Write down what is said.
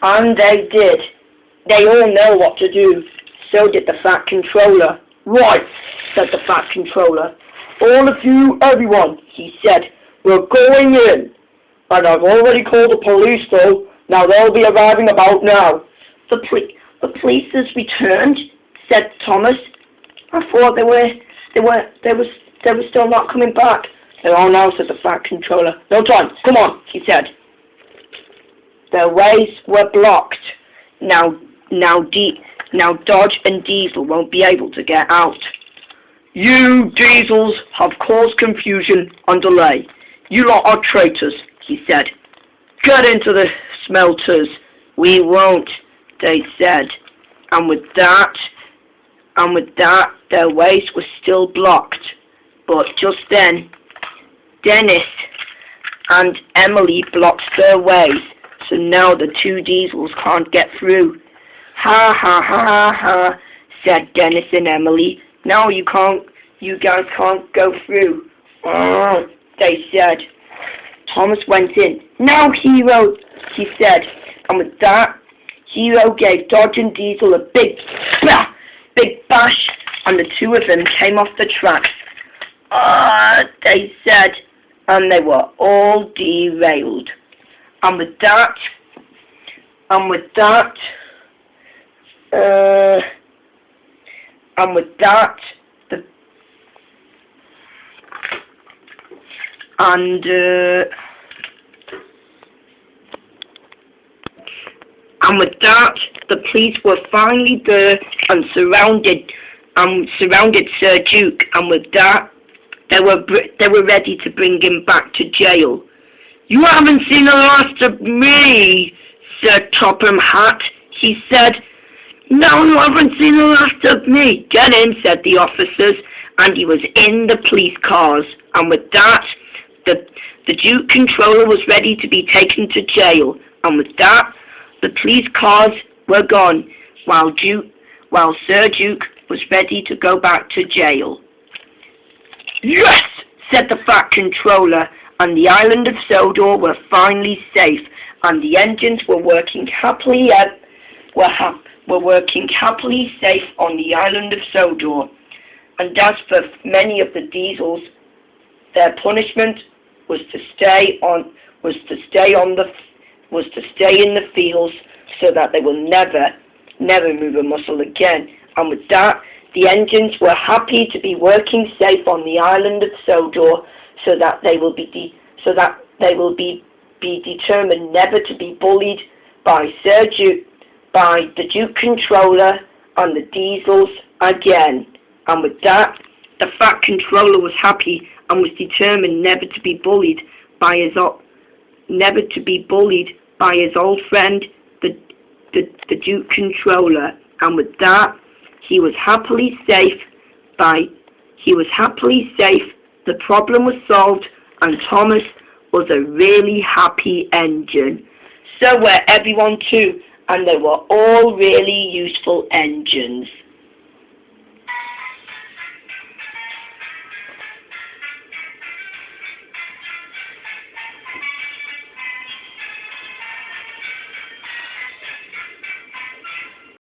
And they did. They all know what to do. So did the Fat Controller. Right, said the Fat Controller. All of you, everyone, he said, we're going in. And I've already called the police though. Now they'll be arriving about now. The police has returned, said Thomas. I thought they were still not coming back. Oh no, said the Fat Controller. No time, come on, he said. Their ways were blocked. Now Dodge and Diesel won't be able to get out. You Diesels have caused confusion and delay. You lot are traitors, he said. Get into the smelters. We won't, they said. And with that, their ways were still blocked. But just then, Dennis and Emily blocked their ways, so now the two Diesels can't get through. Ha ha ha ha ha, said Dennis and Emily. Now you guys can't go through. Oh, they said. Thomas went in. Now, Hero, he said. And with that, Hero gave Dodge and Diesel a big bash, and the two of them came off the tracks. They said, and they were all derailed. And with that, the police were finally there and surrounded Sir Duke, and with that, they were ready to bring him back to jail. You haven't seen the last of me, said Topham Hatt, he said. No, you haven't seen the last of me. Get in, said the officers, and he was in the police cars. And with that, the Duke Controller was ready to be taken to jail. And with that, the police cars were gone, while Sir Duke was ready to go back to jail. Yes, said the Fat Controller, and the island of Sodor were finally safe, and the engines were working happily safe on the island of Sodor. And as for many of the Diesels, their punishment was to stay in the fields so that they will never move a muscle again. And with that, the engines were happy to be working safe on the island of Sodor, so that they will be determined never to be bullied by the Duke Controller and the Diesels again. And with that, the Fat Controller was happy and was determined never to be bullied by his old friend, the Duke Controller. And with that, he was happily safe. The problem was solved, and Thomas was a really happy engine. So were everyone too, and they were all really useful engines.